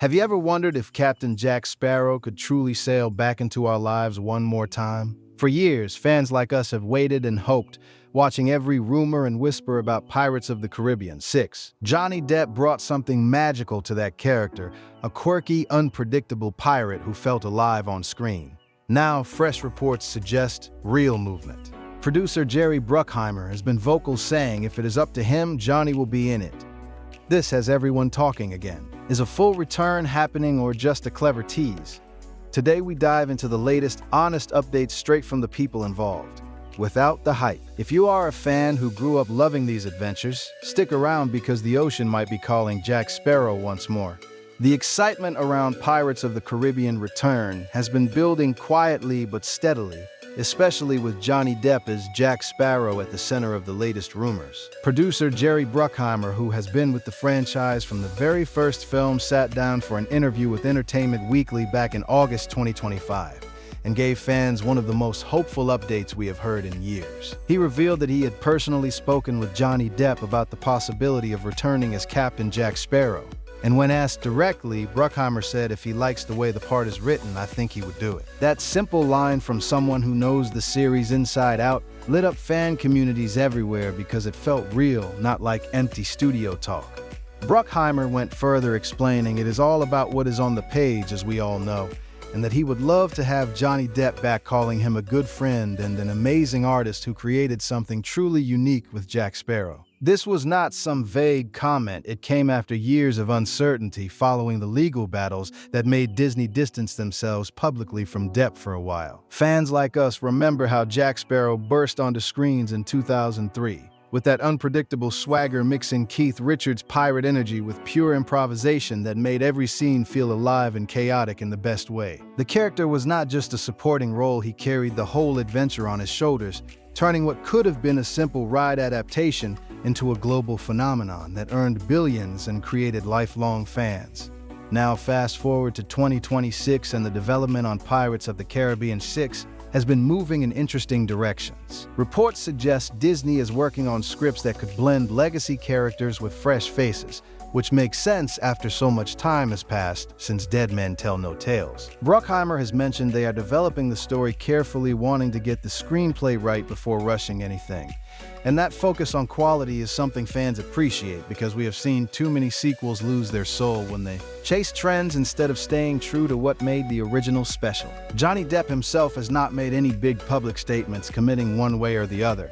Have you ever wondered if Captain Jack Sparrow could truly sail back into our lives one more time? For years, fans like us have waited and hoped, watching every rumor and whisper about Pirates of the Caribbean 6. Johnny Depp brought something magical to that character, a quirky, unpredictable pirate who felt alive on screen. Now, fresh reports suggest real movement. Producer Jerry Bruckheimer has been vocal saying if it is up to him, Johnny will be in it. This has everyone talking again. Is a full return happening or just a clever tease? Today we dive into the latest, honest updates straight from the people involved, without the hype. If you are a fan who grew up loving these adventures, stick around because the ocean might be calling Jack Sparrow once more. The excitement around Pirates of the Caribbean Return has been building quietly but steadily, especially with Johnny Depp as Jack Sparrow at the center of the latest rumors. Producer Jerry Bruckheimer, who has been with the franchise from the very first film, sat down for an interview with Entertainment Weekly back in August 2025 and gave fans one of the most hopeful updates we have heard in years. He revealed that he had personally spoken with Johnny Depp about the possibility of returning as Captain Jack Sparrow. And when asked directly, Bruckheimer said if he likes the way the part is written, I think he would do it. That simple line from someone who knows the series inside out lit up fan communities everywhere because it felt real, not like empty studio talk. Bruckheimer went further, explaining it is all about what is on the page, as we all know, and that he would love to have Johnny Depp back, calling him a good friend and an amazing artist who created something truly unique with Jack Sparrow. This was not some vague comment. It came after years of uncertainty following the legal battles that made Disney distance themselves publicly from Depp for a while. Fans like us remember how Jack Sparrow burst onto screens in 2003, with that unpredictable swagger mixing Keith Richards' pirate energy with pure improvisation that made every scene feel alive and chaotic in the best way. The character was not just a supporting role, he carried the whole adventure on his shoulders, turning what could have been a simple ride adaptation into a global phenomenon that earned billions and created lifelong fans. Now fast forward to 2026 and the development on Pirates of the Caribbean 6 has been moving in interesting directions. Reports suggest Disney is working on scripts that could blend legacy characters with fresh faces, which makes sense after so much time has passed since Dead Men Tell No Tales. Bruckheimer has mentioned they are developing the story carefully, wanting to get the screenplay right before rushing anything. And that focus on quality is something fans appreciate because we have seen too many sequels lose their soul when they chase trends instead of staying true to what made the original special. Johnny Depp himself has not made any big public statements committing one way or the other.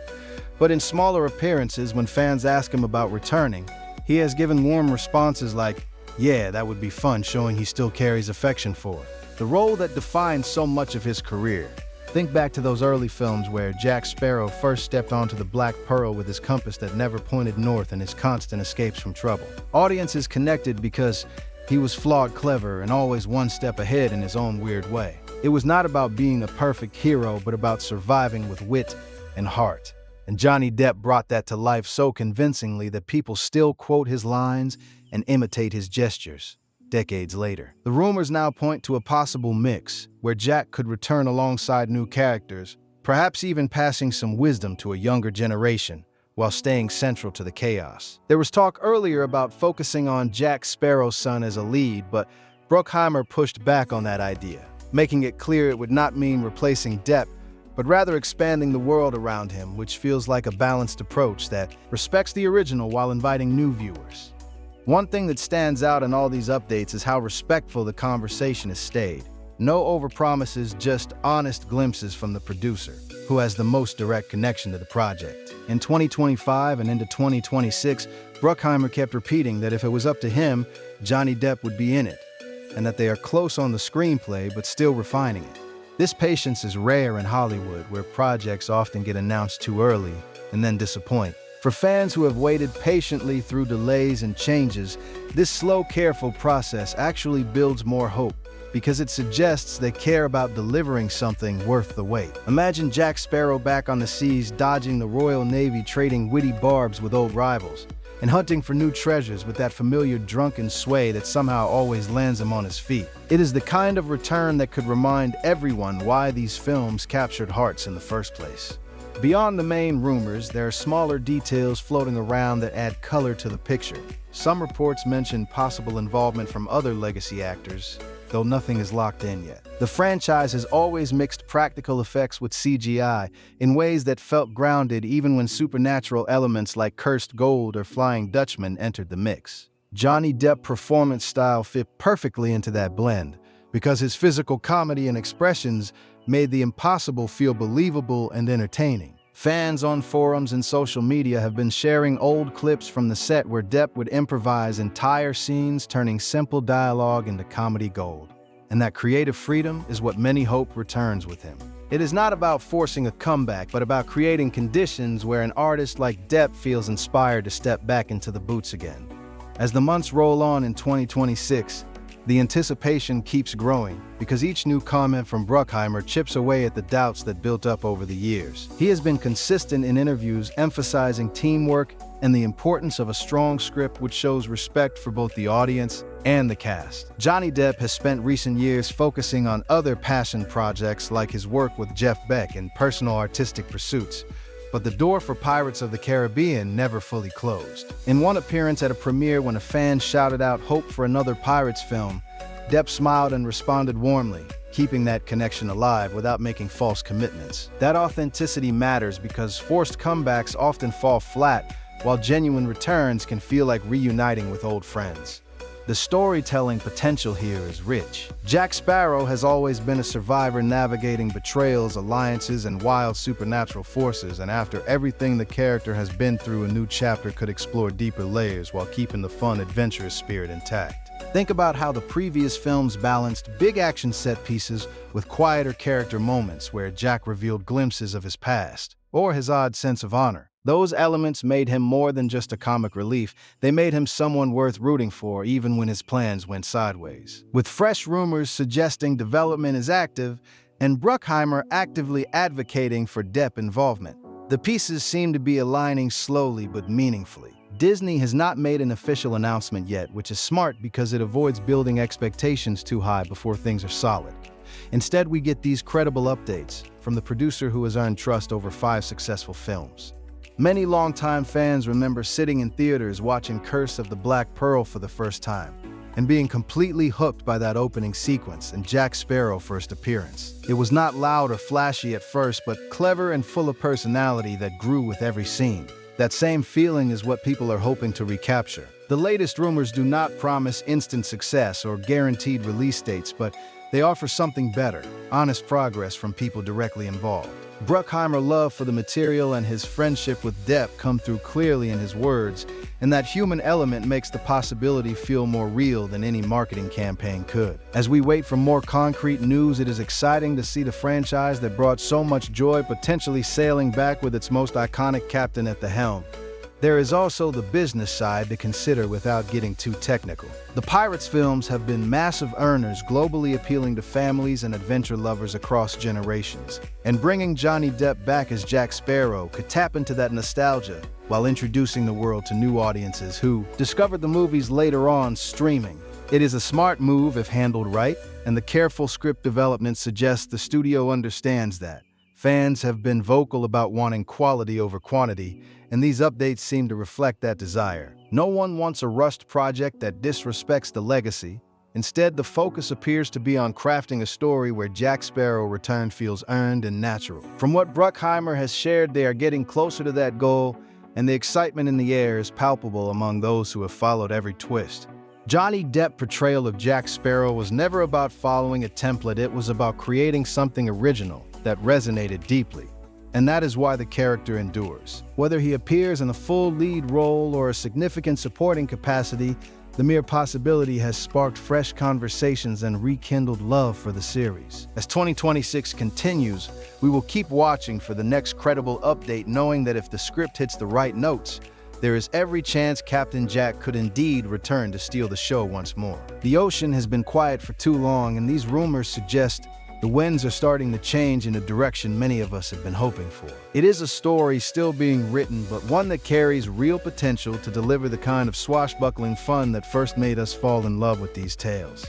But in smaller appearances, when fans ask him about returning, he has given warm responses like, yeah, that would be fun, showing he still carries affection for it. The role that defined so much of his career. Think back to those early films where Jack Sparrow first stepped onto the Black Pearl with his compass that never pointed north and his constant escapes from trouble. Audiences connected because he was flawed, clever, and always one step ahead in his own weird way. It was not about being a perfect hero, but about surviving with wit and heart. And Johnny Depp brought that to life so convincingly that people still quote his lines and imitate his gestures decades later. The rumors now point to a possible mix, where Jack could return alongside new characters, perhaps even passing some wisdom to a younger generation, while staying central to the chaos. There was talk earlier about focusing on Jack Sparrow's son as a lead, but Bruckheimer pushed back on that idea, making it clear it would not mean replacing Depp, but rather expanding the world around him, which feels like a balanced approach that respects the original while inviting new viewers. One thing that stands out in all these updates is how respectful the conversation has stayed. No overpromises, just honest glimpses from the producer, who has the most direct connection to the project. In 2025 and into 2026, Bruckheimer kept repeating that if it was up to him, Johnny Depp would be in it, and that they are close on the screenplay but still refining it. This patience is rare in Hollywood, where projects often get announced too early and then disappoint. For fans who have waited patiently through delays and changes, this slow, careful process actually builds more hope because it suggests they care about delivering something worth the wait. Imagine Jack Sparrow back on the seas, dodging the Royal Navy, trading witty barbs with old rivals, and hunting for new treasures with that familiar drunken sway that somehow always lands him on his feet. It is the kind of return that could remind everyone why these films captured hearts in the first place. Beyond the main rumors, there are smaller details floating around that add color to the picture. Some reports mention possible involvement from other legacy actors, though nothing is locked in yet. The franchise has always mixed practical effects with CGI in ways that felt grounded even when supernatural elements like cursed gold or Flying Dutchman entered the mix. Johnny Depp's performance style fit perfectly into that blend, because his physical comedy and expressions made the impossible feel believable and entertaining. Fans on forums and social media have been sharing old clips from the set where Depp would improvise entire scenes, turning simple dialogue into comedy gold. And that creative freedom is what many hope returns with him. It is not about forcing a comeback, but about creating conditions where an artist like Depp feels inspired to step back into the boots again. As the months roll on in 2026, the anticipation keeps growing because each new comment from Bruckheimer chips away at the doubts that built up over the years. He has been consistent in interviews emphasizing teamwork and the importance of a strong script which shows respect for both the audience and the cast. Johnny Depp has spent recent years focusing on other passion projects like his work with Jeff Beck and personal artistic pursuits, but the door for Pirates of the Caribbean never fully closed. In one appearance at a premiere when a fan shouted out hope for another Pirates film, Depp smiled and responded warmly, keeping that connection alive without making false commitments. That authenticity matters because forced comebacks often fall flat, while genuine returns can feel like reuniting with old friends. The storytelling potential here is rich. Jack Sparrow has always been a survivor navigating betrayals, alliances, and wild supernatural forces, and after everything the character has been through, a new chapter could explore deeper layers while keeping the fun, adventurous spirit intact. Think about how the previous films balanced big action set pieces with quieter character moments where Jack revealed glimpses of his past, or his odd sense of honor. Those elements made him more than just a comic relief. They made him someone worth rooting for even when his plans went sideways. With fresh rumors suggesting development is active, and Bruckheimer actively advocating for Depp involvement, the pieces seem to be aligning slowly but meaningfully. Disney has not made an official announcement yet, which is smart because it avoids building expectations too high before things are solid. Instead, we get these credible updates from the producer who has earned trust over 5 successful films. Many longtime fans remember sitting in theaters watching Curse of the Black Pearl for the first time, and being completely hooked by that opening sequence and Jack Sparrow's first appearance. It was not loud or flashy at first, but clever and full of personality that grew with every scene. That same feeling is what people are hoping to recapture. The latest rumors do not promise instant success or guaranteed release dates, but they offer something better: honest progress from people directly involved. Bruckheimer's love for the material and his friendship with Depp come through clearly in his words, and that human element makes the possibility feel more real than any marketing campaign could. As we wait for more concrete news, it is exciting to see the franchise that brought so much joy potentially sailing back with its most iconic captain at the helm. There is also the business side to consider without getting too technical. The Pirates films have been massive earners, globally appealing to families and adventure lovers across generations. And bringing Johnny Depp back as Jack Sparrow could tap into that nostalgia while introducing the world to new audiences who discovered the movies later on streaming. It is a smart move if handled right, and the careful script development suggests the studio understands that. Fans have been vocal about wanting quality over quantity, and these updates seem to reflect that desire. No one wants a rushed project that disrespects the legacy. Instead, the focus appears to be on crafting a story where Jack Sparrow's return feels earned and natural. From what Bruckheimer has shared, they are getting closer to that goal, and the excitement in the air is palpable among those who have followed every twist. Johnny Depp's portrayal of Jack Sparrow was never about following a template, it was about creating something original that resonated deeply. And that is why the character endures. Whether he appears in a full lead role or a significant supporting capacity, the mere possibility has sparked fresh conversations and rekindled love for the series. As 2026 continues, we will keep watching for the next credible update, knowing that if the script hits the right notes, there is every chance Captain Jack could indeed return to steal the show once more. The ocean has been quiet for too long, and these rumors suggest the winds are starting to change in a direction many of us have been hoping for. It is a story still being written, but one that carries real potential to deliver the kind of swashbuckling fun that first made us fall in love with these tales.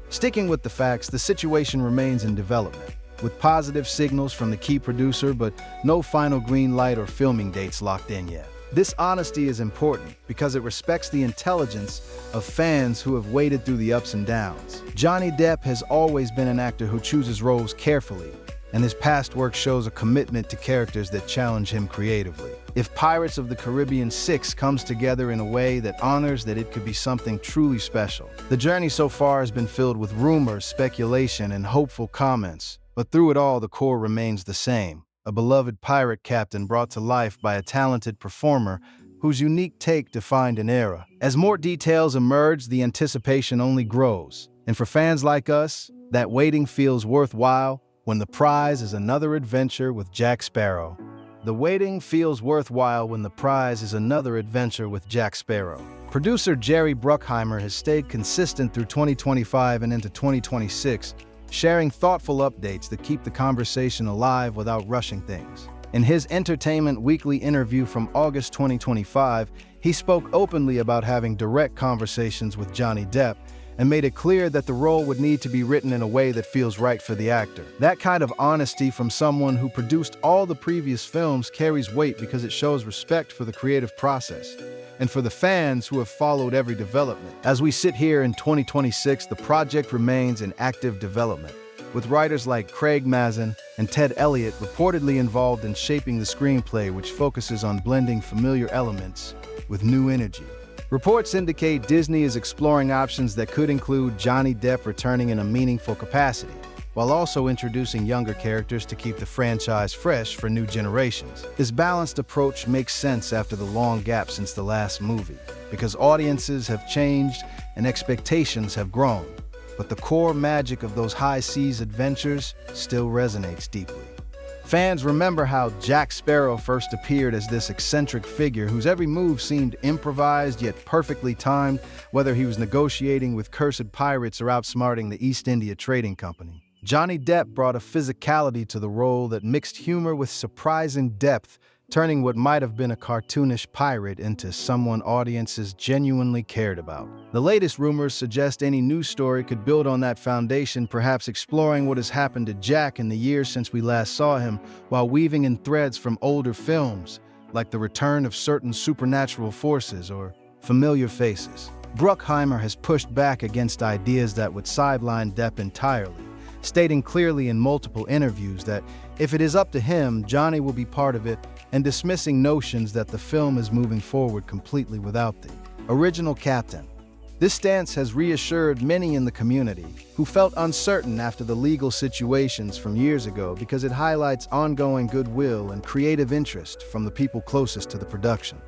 Sticking with the facts, the situation remains in development, with positive signals from the key producer, but no final green light or filming dates locked in yet. This honesty is important because it respects the intelligence of fans who have waded through the ups and downs. Johnny Depp has always been an actor who chooses roles carefully, and his past work shows a commitment to characters that challenge him creatively. If Pirates of the Caribbean 6 comes together in a way that honors that it could be something truly special. The journey so far has been filled with rumors, speculation, and hopeful comments, but through it all, the core remains the same. A beloved pirate captain brought to life by a talented performer whose unique take defined an era. As more details emerge, the anticipation only grows. And for fans like us, that waiting feels worthwhile when the prize is another adventure with Jack Sparrow. The waiting feels worthwhile when the prize is another adventure with Jack Sparrow. Producer Jerry Bruckheimer has stayed consistent through 2025 and into 2026, sharing thoughtful updates that keep the conversation alive without rushing things. In his Entertainment Weekly interview from August 2025, he spoke openly about having direct conversations with Johnny Depp and made it clear that the role would need to be written in a way that feels right for the actor. That kind of honesty from someone who produced all the previous films carries weight because it shows respect for the creative process and for the fans who have followed every development. As we sit here in 2026, the project remains in active development, with writers like Craig Mazin and Ted Elliott reportedly involved in shaping the screenplay, which focuses on blending familiar elements with new energy. Reports indicate Disney is exploring options that could include Johnny Depp returning in a meaningful capacity, while also introducing younger characters to keep the franchise fresh for new generations. This balanced approach makes sense after the long gap since the last movie, because audiences have changed and expectations have grown, but the core magic of those high seas adventures still resonates deeply. Fans remember how Jack Sparrow first appeared as this eccentric figure whose every move seemed improvised yet perfectly timed, whether he was negotiating with cursed pirates or outsmarting the East India Trading Company. Johnny Depp brought a physicality to the role that mixed humor with surprising depth, turning what might have been a cartoonish pirate into someone audiences genuinely cared about. The latest rumors suggest any new story could build on that foundation, perhaps exploring what has happened to Jack in the years since we last saw him, while weaving in threads from older films, like the return of certain supernatural forces or familiar faces. Bruckheimer has pushed back against ideas that would sideline Depp entirely, stating clearly in multiple interviews that if it is up to him, Johnny will be part of it, and dismissing notions that the film is moving forward completely without the original captain. This stance has reassured many in the community who felt uncertain after the legal situations from years ago, because it highlights ongoing goodwill and creative interest from the people closest to the production.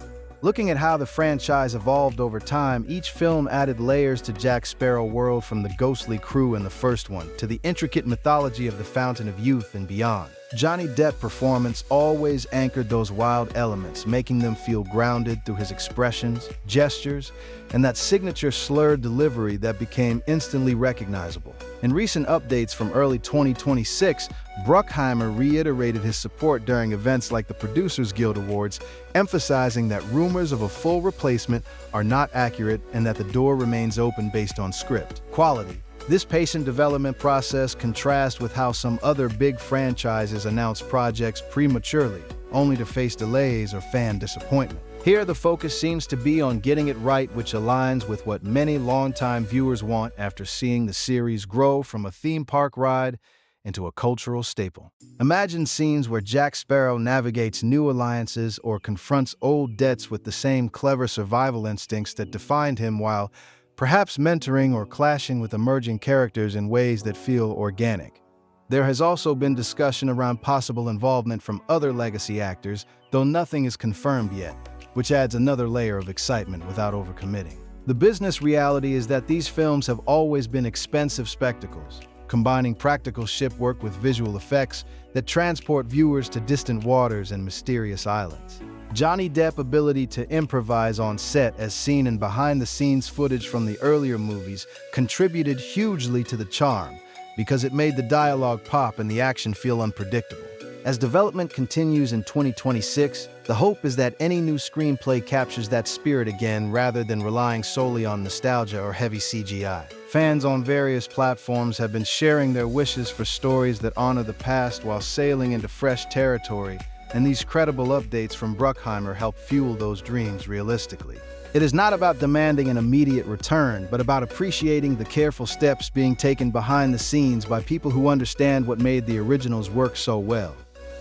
Looking at how the franchise evolved over time, each film added layers to Jack Sparrow world, from the ghostly crew in the first one to the intricate mythology of the Fountain of Youth and beyond. Johnny Depp's performance always anchored those wild elements, making them feel grounded through his expressions, gestures, and that signature slurred delivery that became instantly recognizable. In recent updates from early 2026, Bruckheimer reiterated his support during events like the Producers Guild Awards, emphasizing that rumors of a full replacement are not accurate and that the door remains open based on script quality. This patient development process contrasts with how some other big franchises announce projects prematurely, only to face delays or fan disappointment. Here, the focus seems to be on getting it right, which aligns with what many longtime viewers want after seeing the series grow from a theme park ride into a cultural staple. Imagine scenes where Jack Sparrow navigates new alliances or confronts old debts with the same clever survival instincts that defined him, while perhaps mentoring or clashing with emerging characters in ways that feel organic. There has also been discussion around possible involvement from other legacy actors, though nothing is confirmed yet, which adds another layer of excitement without overcommitting. The business reality is that these films have always been expensive spectacles, combining practical ship work with visual effects that transport viewers to distant waters and mysterious islands. Johnny Depp's ability to improvise on set, as seen in behind-the-scenes footage from the earlier movies, contributed hugely to the charm, because it made the dialogue pop and the action feel unpredictable. As development continues in 2026, the hope is that any new screenplay captures that spirit again, rather than relying solely on nostalgia or heavy CGI. Fans on various platforms have been sharing their wishes for stories that honor the past while sailing into fresh territory, and these credible updates from Bruckheimer help fuel those dreams realistically. It is not about demanding an immediate return, but about appreciating the careful steps being taken behind the scenes by people who understand what made the originals work so well.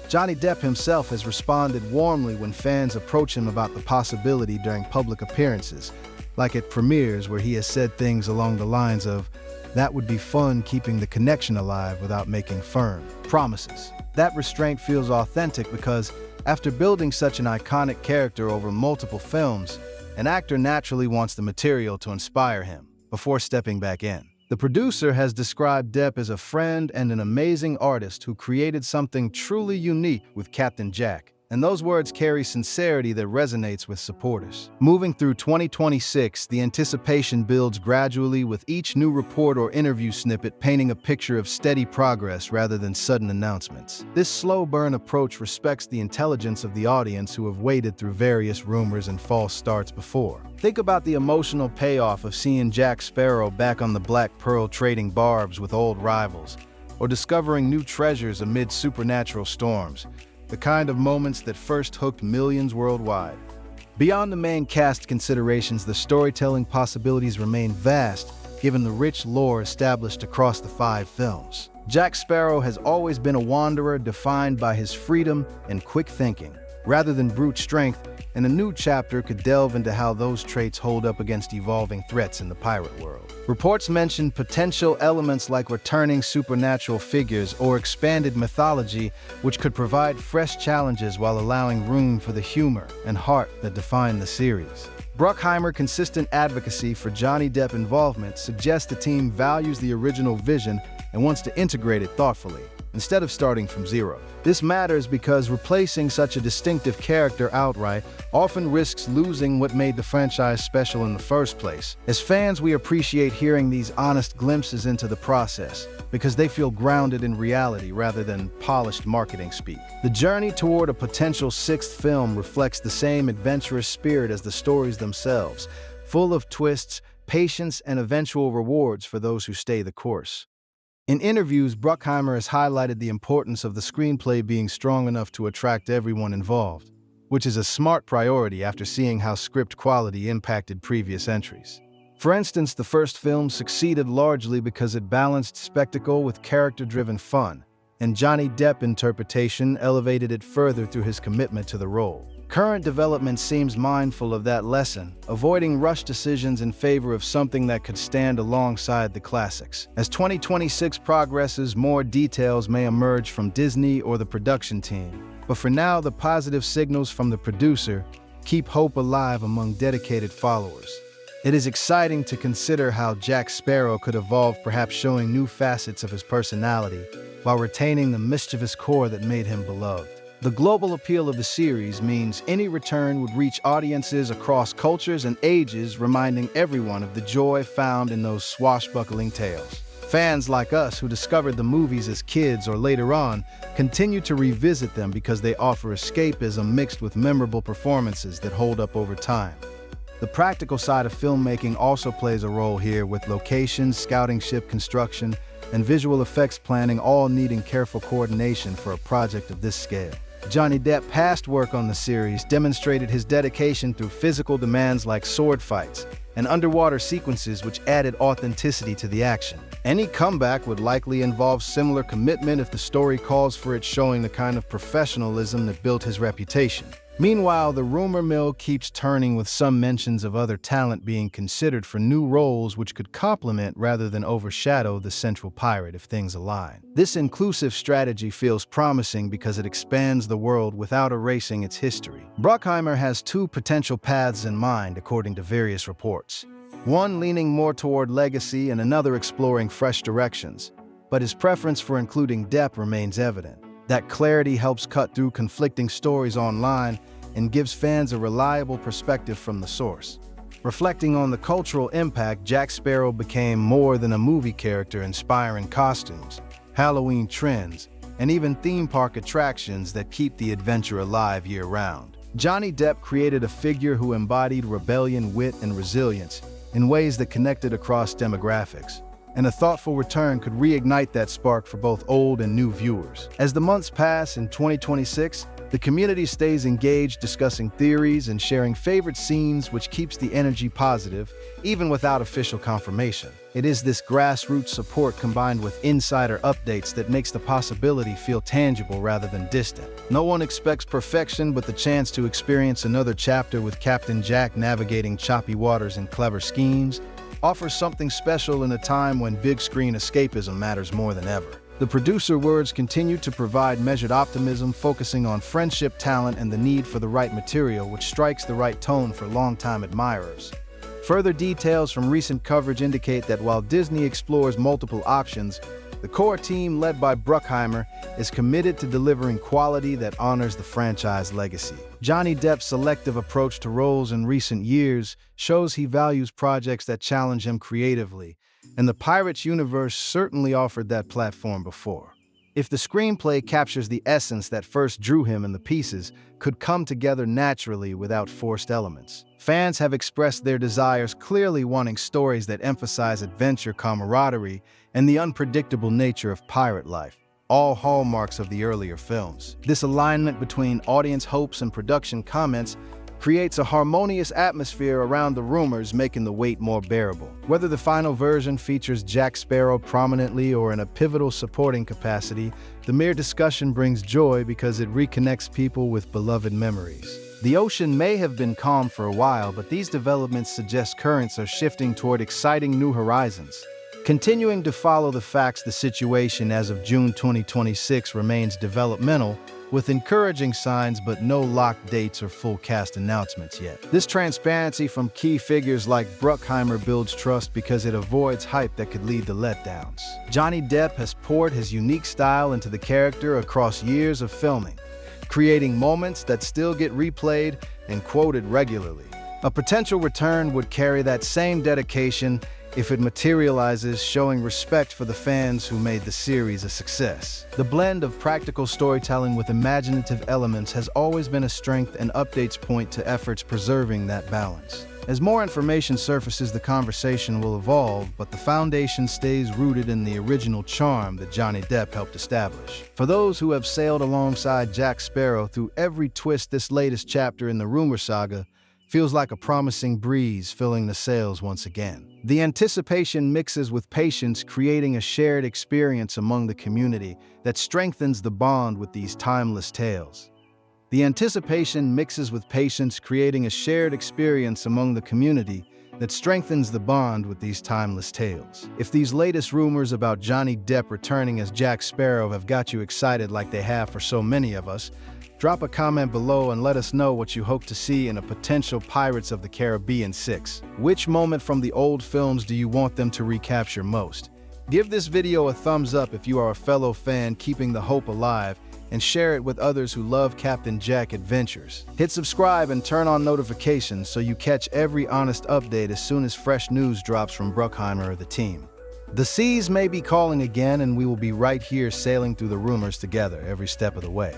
Johnny Depp himself has responded warmly when fans approach him about the possibility during public appearances, like at premieres where he has said things along the lines of, "That would be fun keeping the connection alive without making firm promises." That restraint feels authentic because, after building such an iconic character over multiple films, an actor naturally wants the material to inspire him before stepping back in. The producer has described Depp as a friend and an amazing artist who created something truly unique with Captain Jack, and those words carry sincerity that resonates with supporters. Moving through 2026, the anticipation builds gradually with each new report or interview snippet painting a picture of steady progress rather than sudden announcements. This slow burn approach respects the intelligence of the audience who have waded through various rumors and false starts before. Think about the emotional payoff of seeing Jack Sparrow back on the Black Pearl trading barbs with old rivals, or discovering new treasures amid supernatural storms. The kind of moments that first hooked millions worldwide. Beyond the main cast considerations, the storytelling possibilities remain vast, given the rich lore established across the 5 films. Jack Sparrow has always been a wanderer defined by his freedom and quick thinking, rather than brute strength, and a new chapter could delve into how those traits hold up against evolving threats in the pirate world. Reports mention potential elements like returning supernatural figures or expanded mythology, which could provide fresh challenges while allowing room for the humor and heart that define the series. Bruckheimer's consistent advocacy for Johnny Depp involvement suggests the team values the original vision and wants to integrate it thoughtfully, instead of starting from zero. This matters because replacing such a distinctive character outright often risks losing what made the franchise special in the first place. As fans, we appreciate hearing these honest glimpses into the process, because they feel grounded in reality rather than polished marketing speak. The journey toward a potential 6th film reflects the same adventurous spirit as the stories themselves, full of twists, patience, and eventual rewards for those who stay the course. In interviews, Bruckheimer has highlighted the importance of the screenplay being strong enough to attract everyone involved, which is a smart priority after seeing how script quality impacted previous entries. For instance, the first film succeeded largely because it balanced spectacle with character-driven fun, and Johnny Depp's interpretation elevated it further through his commitment to the role. Current development seems mindful of that lesson, avoiding rushed decisions in favor of something that could stand alongside the classics. As 2026 progresses, more details may emerge from Disney or the production team. But for now, the positive signals from the producer keep hope alive among dedicated followers. It is exciting to consider how Jack Sparrow could evolve, perhaps showing new facets of his personality, while retaining the mischievous core that made him beloved. The global appeal of the series means any return would reach audiences across cultures and ages, reminding everyone of the joy found in those swashbuckling tales. Fans like us who discovered the movies as kids or later on continue to revisit them because they offer escapism mixed with memorable performances that hold up over time. The practical side of filmmaking also plays a role here, with locations, scouting ship construction, and visual effects planning all needing careful coordination for a project of this scale. Johnny Depp's past work on the series demonstrated his dedication through physical demands like sword fights and underwater sequences, which added authenticity to the action. Any comeback would likely involve similar commitment if the story calls for it, showing the kind of professionalism that built his reputation. Meanwhile, the rumor mill keeps turning, with some mentions of other talent being considered for new roles which could complement rather than overshadow the central pirate if things align. This inclusive strategy feels promising because it expands the world without erasing its history. Bruckheimer has 2 potential paths in mind, according to various reports. One leaning more toward legacy and another exploring fresh directions, but his preference for including Depp remains evident. That clarity helps cut through conflicting stories online and gives fans a reliable perspective from the source. Reflecting on the cultural impact, Jack Sparrow became more than a movie character, inspiring costumes, Halloween trends, and even theme park attractions that keep the adventure alive year-round. Johnny Depp created a figure who embodied rebellion, wit, and resilience in ways that connected across demographics, and a thoughtful return could reignite that spark for both old and new viewers. As the months pass in 2026, The community stays engaged, discussing theories and sharing favorite scenes, which keeps the energy positive, even without official confirmation. It is this grassroots support combined with insider updates that makes the possibility feel tangible rather than distant. No one expects perfection, but the chance to experience another chapter with Captain Jack navigating choppy waters and clever schemes offers something special in a time when big-screen escapism matters more than ever. The producer words continue to provide measured optimism, focusing on friendship, talent, and the need for the right material, which strikes the right tone for longtime admirers. Further details from recent coverage indicate that while Disney explores multiple options, the core team, led by Bruckheimer, is committed to delivering quality that honors the franchise legacy. Johnny Depp's selective approach to roles in recent years shows he values projects that challenge him creatively, and the Pirates universe certainly offered that platform before. If the screenplay captures the essence that first drew him and the pieces could come together naturally without forced elements. Fans have expressed their desires, clearly wanting stories that emphasize adventure, camaraderie, and the unpredictable nature of pirate life, all hallmarks of the earlier films. This alignment between audience hopes and production comments creates a harmonious atmosphere around the rumors, making the wait more bearable. Whether the final version features Jack Sparrow prominently or in a pivotal supporting capacity, the mere discussion brings joy because it reconnects people with beloved memories. The ocean may have been calm for a while, but these developments suggest currents are shifting toward exciting new horizons. Continuing to follow the facts, the situation as of June 2026 remains developmental, with encouraging signs but no locked dates or full cast announcements yet. This transparency from key figures like Bruckheimer builds trust because it avoids hype that could lead to letdowns. Johnny Depp has poured his unique style into the character across years of filming, creating moments that still get replayed and quoted regularly. A potential return would carry that same dedication if it materializes, showing respect for the fans who made the series a success. The blend of practical storytelling with imaginative elements has always been a strength, and updates point to efforts preserving that balance. As more information surfaces, the conversation will evolve, but the foundation stays rooted in the original charm that Johnny Depp helped establish. For those who have sailed alongside Jack Sparrow through every twist, this latest chapter in the rumor saga feels like a promising breeze filling the sails once again. The anticipation mixes with patience, creating a shared experience among the community that strengthens the bond with these timeless tales. The anticipation mixes with patience, creating a shared experience among the community that strengthens the bond with these timeless tales. If these latest rumors about Johnny Depp returning as Jack Sparrow have got you excited like they have for so many of us, drop a comment below and let us know what you hope to see in a potential Pirates of the Caribbean 6. Which moment from the old films do you want them to recapture most? Give this video a thumbs up if you are a fellow fan keeping the hope alive, and share it with others who love Captain Jack adventures. Hit subscribe and turn on notifications so you catch every honest update as soon as fresh news drops from Bruckheimer or the team. The seas may be calling again, and we will be right here sailing through the rumors together every step of the way.